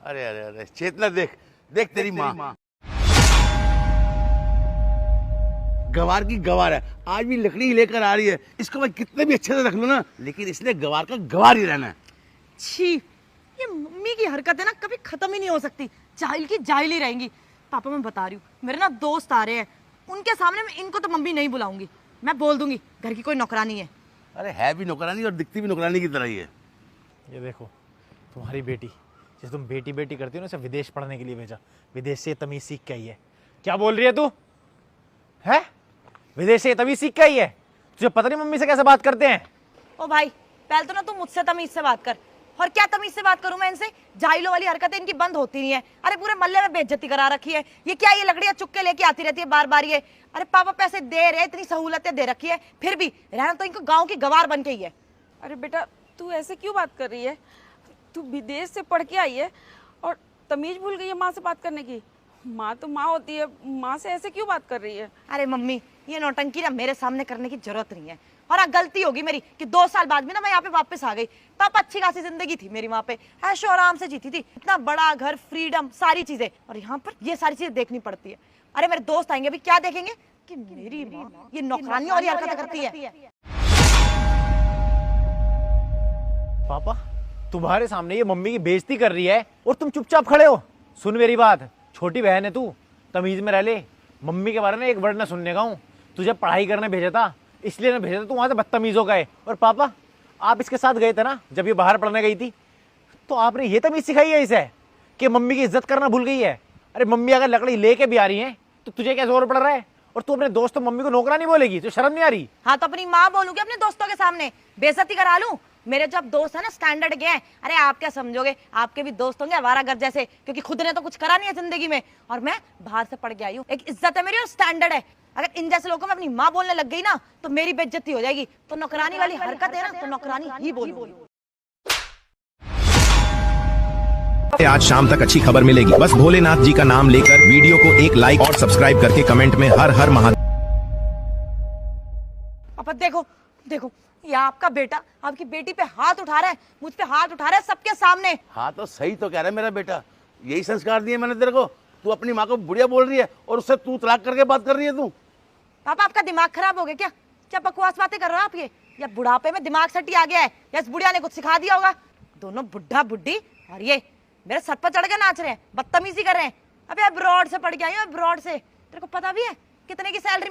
अरे अरे अरे चेतना, देख देख तेरी माँ गवार की गवार है, आज भी लकड़ी लेकर आ रही है। इसको मैं कितने भी अच्छे से रख लूं ना, लेकिन इसने गवार का गवार ही रहना है। छी, ये मम्मी की हरकतें ना कभी खत्म ही नहीं हो सकती, जाहिल की जाहिल ही रहेंगी। पापा मैं बता रही हूँ, मेरे ना दोस्त आ रहे हैं, उनके सामने मैं इनको तो मम्मी नहीं बुलाऊंगी। मैं बोल दूंगी घर की कोई नौकरानी है। अरे है भी नौकरानी और दिखती भी नौकरानी की तरह ही है। ये देखो तुम्हारी बेटी, जिसे तुम बेटी बेटी करती हो ना, उसे विदेश पढ़ने के लिए भेजा। विदेश से तमीज सीख के आई है। क्या बोल रही है तू? है विदेश से तमीज सीख के आई है? तुझे पता नहीं मम्मी से कैसे बात करते हैं? ओ भाई, पहले तो ना तुम मुझसे तमीज से बात कर। और क्या तमीज से बात करूं मैं इनसे? जाहिलों वाली हरकतें इनकी बंद होती नहीं है। अरे पूरे मोहल्ले में बेइज्जती करा रखी है। ये क्या, ये लकड़ियां चुक के लेके आती रहती है बार बार ये। अरे पापा पैसे दे रहे, इतनी सहूलतें दे रखी है, फिर भी रहना तो इनको गाँव की गवार बन के ही है। अरे बेटा, तू ऐसे क्यों बात कर रही है? तू विदेश से पढ़ के आई है और तमीज भूल गई है माँ से बात करने की। माँ तो माँ होती है, माँ से ऐसे क्यों बात कर रही है? अरे मम्मी, ये नौटंकी ना मेरे सामने करने की जरूरत नहीं है। और हाँ, गलती होगी मेरी कि 2 साल बाद भी ना मैं यहाँ पे वापस आ गई। तब अच्छी खासी जिंदगी थी मेरी, वहाँ पे ऐशो आराम से जीती थी, इतना बड़ा घर, फ्रीडम, सारी चीजें। और यहाँ पर ये सारी चीजें देखनी पड़ती है। अरे मेरे दोस्त आएंगे, अभी क्या देखेंगे कि मेरी माँ ये नौकरानियों वाली हरकतें करती है। पापा तुम्हारे सामने ये मम्मी की बेइज्जती कर रही है और तुम चुपचाप खड़े हो। सुन मेरी बात, छोटी बहन है तू, तमीज में रह ले। मम्मी के बारे में एक वर्ड ना सुनने का हूँ। तुझे पढ़ाई करने भेजा था, इसलिए ना भेजा था, तू वहां से बदतमीज हो गए। और पापा, आप इसके साथ गए थे ना जब ये बाहर पढ़ने गई थी, तो आपने ये तमीज सिखाई है इसे कि मम्मी की इज्जत करना भूल गई है। अरे मम्मी अगर लकड़ी लेके भी आ रही है तो तुझे क्या जोर पड़ रहा है? और तू अपने दोस्त मम्मी को नौकरानी बोलेगी? तो शर्म नहीं आ रही? हाँ तो अपनी माँ बोलूंगी अपने दोस्तों के सामने, बेइज्जती करा लूं। मेरे जब दोस्त है ना स्टैंडर्ड के हैं। अरे आप क्या समझोगे, आपके भी दोस्त होंगे आवारागर्द जैसे, क्योंकि खुद ने तो कुछ करा नहीं है जिंदगी में। और मैं बाहर से पढ़ के आई हूँ, एक इज्जत है मेरी और स्टैंडर्ड है। अगर इन जैसे लोगों में अपनी माँ बोलने लग गई ना तो मेरी बेइज्जती हो जाएगी। तो नौकरानी वाली हरकत है ना, तो नौकरानी ही बोलूंगी। आज शाम तक अच्छी खबर मिलेगी। बस भोलेनाथ जी का नाम लेकर वीडियो को एक लाइक और सब्सक्राइब करके कमेंट में हर हर महादेव। पापा देखो देखो, ये आपका बेटा आपकी बेटी पे हाथ उठा रहा है, मुझ पे हाथ उठा रहा है सबके सामने। हाँ तो सही तो कह रहा है मेरा बेटा, यही संस्कार दिए मैंने तेरे को। तू अपनी माँ को बुढ़िया बोल रही है और उससे तू तलाक करके बात कर रही है तू। पापा आपका दिमाग खराब हो गया क्या? क्या बकवास बातें कर रहे हो आप ये? या बुढ़ापे में दिमाग सटी आ गया है, या इस बुढ़िया ने कुछ सिखा दिया होगा? दोनों बुढ़ा बुढ़ी और ये मेरे सर पर चढ़ के नाच रहे हैं, बदतमीजी कर रहे हैं। अबे अब्रॉड से पढ़ के आई हूँ, अब्रॉड से। तेरे को पता भी है कितने की सैलरी